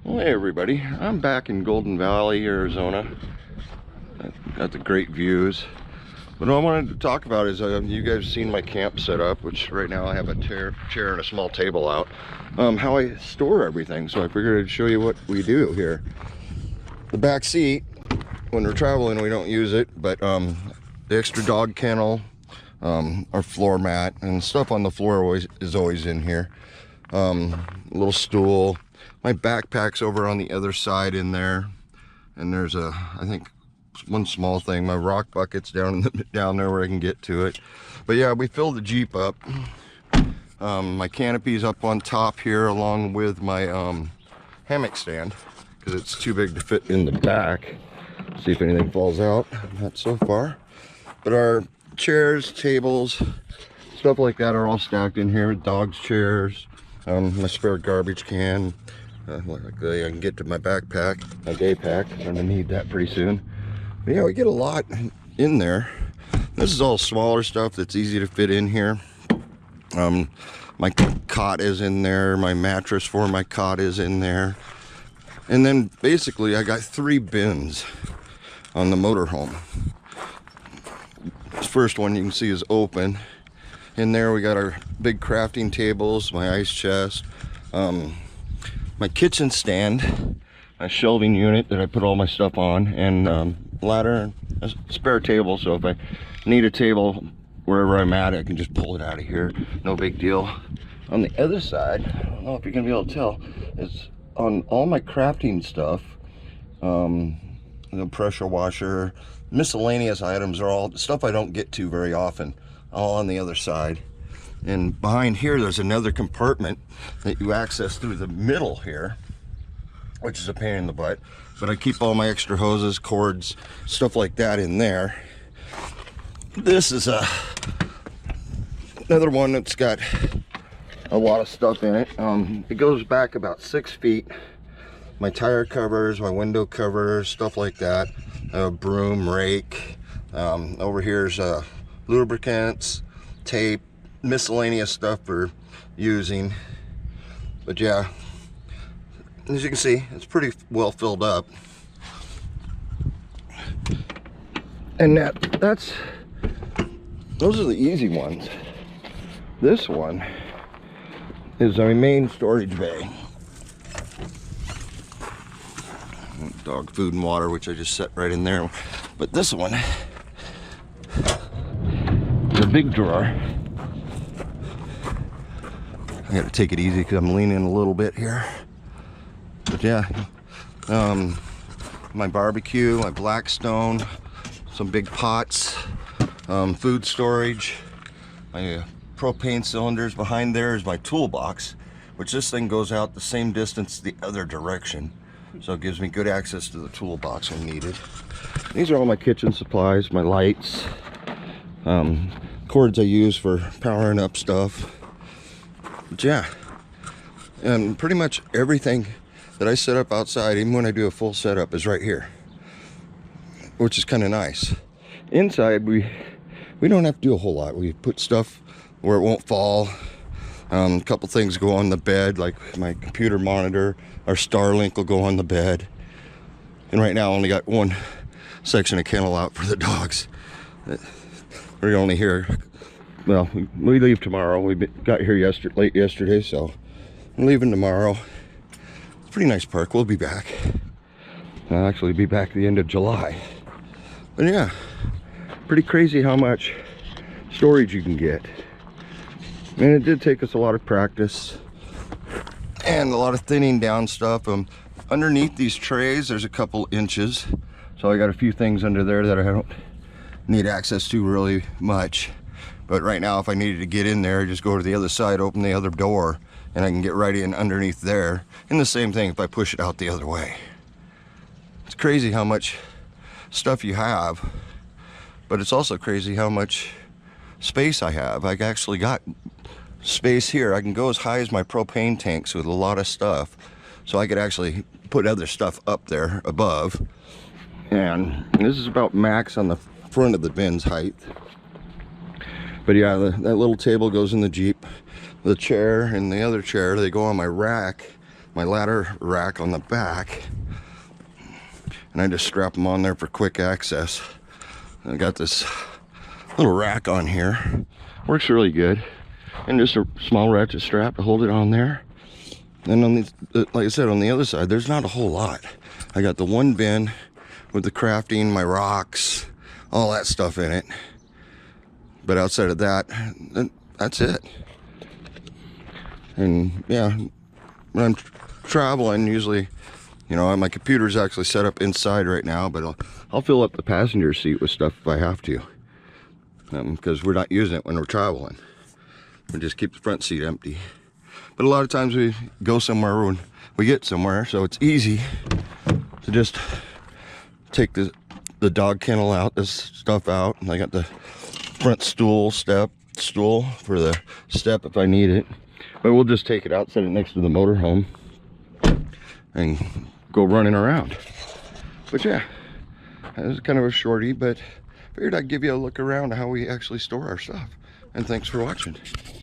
Well, hey everybody, I'm back in Golden Valley, Arizona. Got the great views. But what I wanted to talk about is, you guys have seen my camp set up, which right now I have a chair and a small table out. How I store everything, so I figured I'd show you what we do here. The back seat, when we're traveling, we don't use it, but the extra dog kennel, our floor mat, and stuff on the floor is always in here. Little stool. My backpack's over on the other side in there, and there's I think one small thing. My rock bucket's down there where I can get to it. But yeah, we filled the Jeep up. My canopy's up on top here, along with my hammock stand, because it's too big to fit in the back. See if anything falls out. Not so far. But our chairs, tables, stuff like that are all stacked in here. Dogs' chairs, my spare garbage can. Luckily I can get to my backpack, my day pack. I'm gonna need that pretty soon. But yeah, we get a lot in there. This is all smaller stuff that's easy to fit in here. My cot is in there. My mattress for my cot is in there. And then basically I got 3 bins on the motorhome. This first one you can see is open. In there we got our big crafting tables, my ice chest, my kitchen stand, my shelving unit that I put all my stuff on, and ladder, a spare table, so if I need a table wherever I'm at, I can just pull it out of here. No big deal. On the other side, I don't know if you're gonna be able to tell, is on all my crafting stuff, the pressure washer, miscellaneous items are all stuff I don't get to very often, all on the other side. And behind here there's another compartment that you access through the middle here, which is a pain in the butt, but I keep all my extra hoses, cords, stuff like that in there. This is another one that's got a lot of stuff in it. It goes back about 6 feet. My tire covers, my window covers, stuff like that. A broom, rake. Over here's lubricants, tape, miscellaneous stuff for using. But yeah, as you can see, it's pretty well filled up. And those are the easy ones. This one is our main storage bay. Dog food and water, which I just set right in there. But this one, the big drawer. I gotta take it easy because I'm leaning a little bit here. But yeah, my barbecue, my Blackstone, some big pots, food storage, my propane cylinders. Behind there is my toolbox, which this thing goes out the same distance the other direction. So it gives me good access to the toolbox when needed. These are all my kitchen supplies, my lights, cords I use for powering up stuff. But yeah, and pretty much everything that I set up outside, even when I do a full setup, is right here, which is kind of nice. Inside, we don't have to do a whole lot. We put stuff where it won't fall. A couple things go on the bed, like my computer monitor. Our Starlink will go on the bed. And right now I only got one section of kennel out for the dogs. We're only here, well, we leave tomorrow. We got here late yesterday, so I'm leaving tomorrow. It's a pretty nice park. We'll be back. I'll actually be back at the end of July. But yeah, pretty crazy how much storage you can get. And it did take us a lot of practice and a lot of thinning down stuff. Underneath these trays, there's a couple inches. So I got a few things under there that I don't need access to really much. But right now, if I needed to get in there, I just go to the other side, open the other door, and I can get right in underneath there. And the same thing if I push it out the other way. It's crazy how much stuff you have, but it's also crazy how much space I have. I actually got space here. I can go as high as my propane tanks with a lot of stuff, so I could actually put other stuff up there above. And this is about max on the front of the bin's height. But yeah, that little table goes in the Jeep. The chair and the other chair, they go on my rack my ladder rack on the back, and I just strap them on there for quick access. I got this little rack on here, works really good, and just a small ratchet strap to hold it on there. And on the, like I said, on the other side, there's not a whole lot. I got the one bin with the crafting, my rocks, all that stuff in it. But outside of that, that's it. And yeah, when I'm traveling, usually, you know, my computer's actually set up inside right now, but I'll fill up the passenger seat with stuff if I have to. Because we're not using it when we're traveling. We just keep the front seat empty. But a lot of times we go somewhere when we get somewhere, so it's easy to just take the dog kennel out, this stuff out. And I got the front stool for the step if I need it. But we'll just take it out, set it next to the motorhome, and go running around. But yeah, it was kind of a shorty, but figured I'd give you a look around how we actually store our stuff. And thanks for watching.